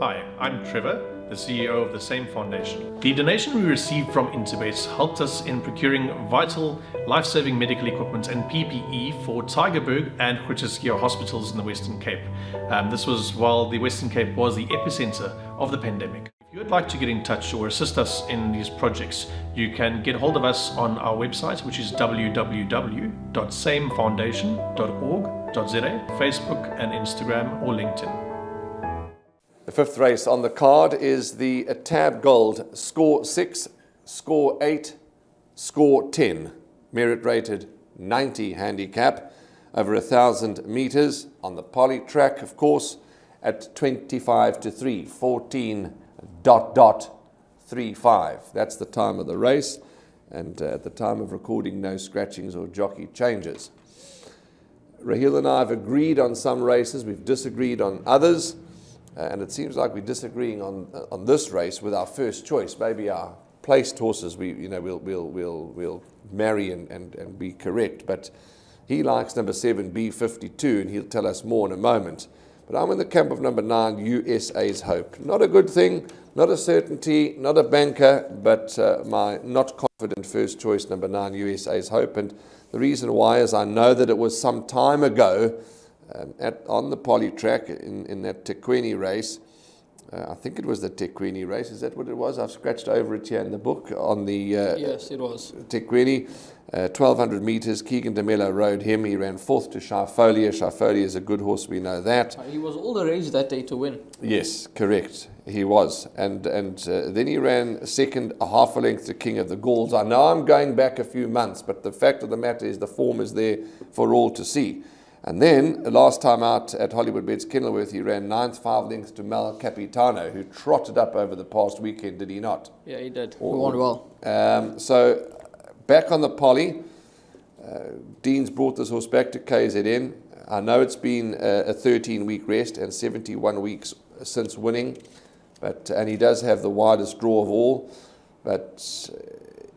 Hi, I'm Trevor, the CEO of the same foundation. The donation we received from Interbase helped us in procuring vital life-saving medical equipment and PPE for Tygerberg and Groote Schuur hospitals in the Western Cape. This was while the Western Cape was the epicenter of the pandemic. If you would like to get in touch or assist us in these projects, you can get hold of us on our website, which is www.samefoundation.org.za, Facebook and Instagram or LinkedIn. The fifth race on the card is the Tab Gold Score 6, Score 8, Score 10. Merit rated 90 handicap, over 1,000 meters on the poly track, of course, at 25 to 3, 14.35. That's the time of the race, and at the time of recording, no scratchings or jockey changes. Raheel and I have agreed on some races, we've disagreed on others. And it seems like we're disagreeing on this race with our first choice. Maybe our placed horses we'll marry and be correct. But he likes number 7, B52, and he'll tell us more in a moment. But I'm in the camp of number 9, USA's Hope. Not a good thing, not a certainty, not a banker, but my not confident first choice, number 9, USA's Hope. And the reason why is I know that it was some time ago on the poly track in that Tequini race. I think it was the Tequini race. Is that what it was? I've scratched over it here in the book on the yes, it was Tequini. 1,200 meters. Keegan DeMello rode him. He ran 4th to Sharfolia. Sharfolia is a good horse, we know that. He was all the rage that day to win. Yes, correct. He was. And then he ran 2nd, a half a length to King of the Gauls. I know I'm going back a few months, but the fact of the matter is the form is there for all to see. And then, the last time out at Hollywoodbets Kenilworth, he ran 9th, 5 lengths to Mal Capitano, who trotted up over the past weekend, did he not? Yeah, he did. He won well. So, back on the poly, Dean's brought this horse back to KZN. I know it's been a 13-week rest and 71 weeks since winning, and he does have the widest draw of all. But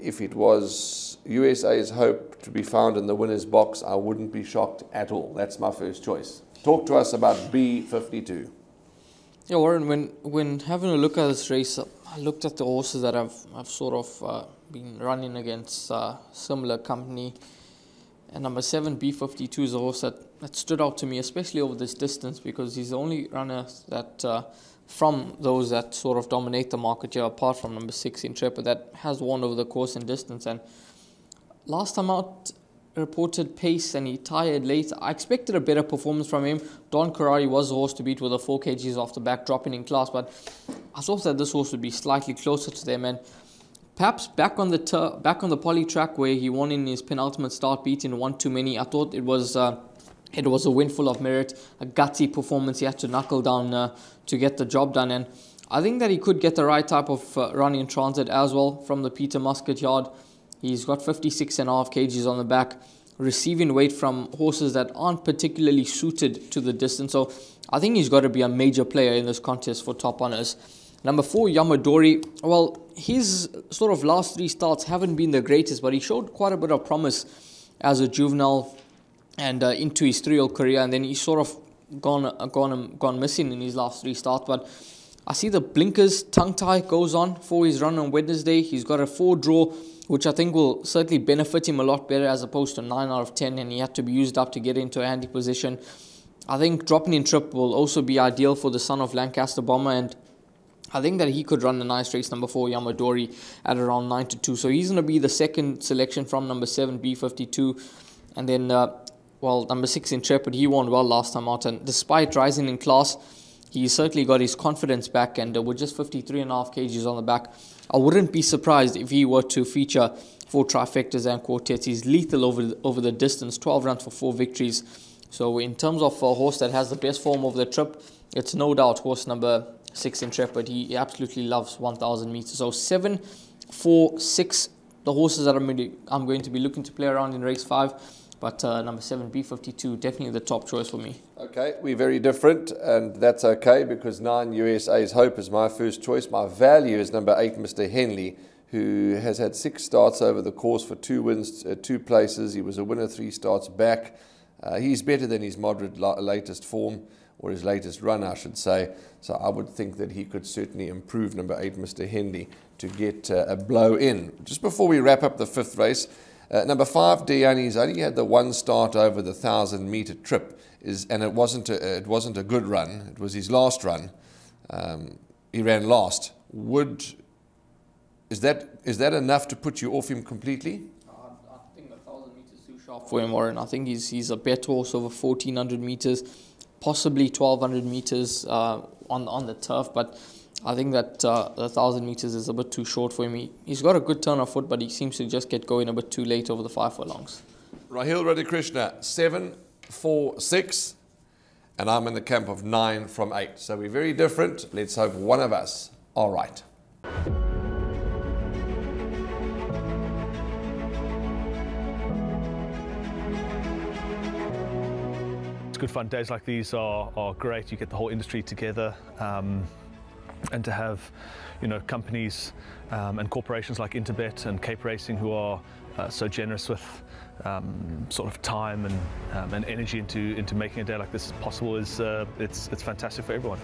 if it was USA's Hope to be found in the winner's box, I wouldn't be shocked at all. That's my first choice. Talk to us about B52. Yeah, Warren, when having a look at this race, I looked at the horses that I've sort of been running against similar company. And number 7, B52, is a horse that stood out to me, especially over this distance, because he's the only runner that from those that sort of dominate the market here, apart from number 6, Intrepid, that has won over the course and distance. And last time out, reported pace and he tired late. I expected a better performance from him. Don Carrari was the horse to beat with the 4 kgs off the back, dropping in class, but I thought that this horse would be slightly closer to them. And perhaps back on the poly track where he won in his penultimate start, beating one too many, I thought it was a win full of merit, a gutsy performance. He had to knuckle down to get the job done, and I think that he could get the right type of run in transit as well from the Peter Muscat yard. He's got 56.5 kgs on the back, receiving weight from horses that aren't particularly suited to the distance. So I think he's got to be a major player in this contest for top honours. Number 4, Yamadori. Well, his sort of last 3 starts haven't been the greatest, but he showed quite a bit of promise as a juvenile and into his 3-year career, and then he's sort of gone missing in his last 3 starts. But I see the blinkers, tongue tie goes on for his run on Wednesday. He's got a 4 draw, which I think will certainly benefit him a lot better as opposed to 9 out of 10, and he had to be used up to get into a handy position. I think dropping in trip will also be ideal for the son of Lancaster Bomber, and I think that he could run a nice race, number 4, Yamadori, at around 9 to 2. So he's going to be the second selection from number 7, B52. And then, number 6, Intrepid, he won well last time out. And despite rising in class, he certainly got his confidence back. And with just 53.5 kgs on the back, I wouldn't be surprised if he were to feature 4 trifectas and quartets. He's lethal over the distance, 12 runs for 4 victories. So in terms of a horse that has the best form of the trip, it's no doubt horse number 6, Intrepid. He absolutely loves 1,000 meters. So 7, 4, 6, the horses that I'm going to be looking to play around in race 5. But number 7, B52, definitely the top choice for me. Okay, we're very different, and that's okay, because 9, USA's Hope, is my first choice. My value is number 8, Mr. Henley, who has had 6 starts over the course for 2 wins, 2 places. He was a winner 3 starts back. He's better than his moderate latest form. or his latest run, I should say. So I would think that he could certainly improve number 8, Mr. Hendy, to get a blow in. Just before we wrap up the 5th race, number 5, Diani's only had the 1 start over the 1,000-meter trip, and it wasn't a good run. It was his last run. He ran last. Is that enough to put you off him completely? I think the 1,000 meters is too sharp for him, Warren. I think he's a better horse over 1,400 meters, possibly 1,200 meters on the turf, but I think that the 1,000 meters is a bit too short for him. He's got a good turn of foot, but he seems to just get going a bit too late over the 5 furlongs. Rahil Radhakrishna, 7, 4, 6, and I'm in the camp of 9 from 8. So we're very different. Let's hope one of us are right. It's good fun. Days like these are great. You get the whole industry together. And to have, companies and corporations like Interbet and Cape Racing who are so generous with sort of time and energy into making a day like this possible is it's fantastic for everyone.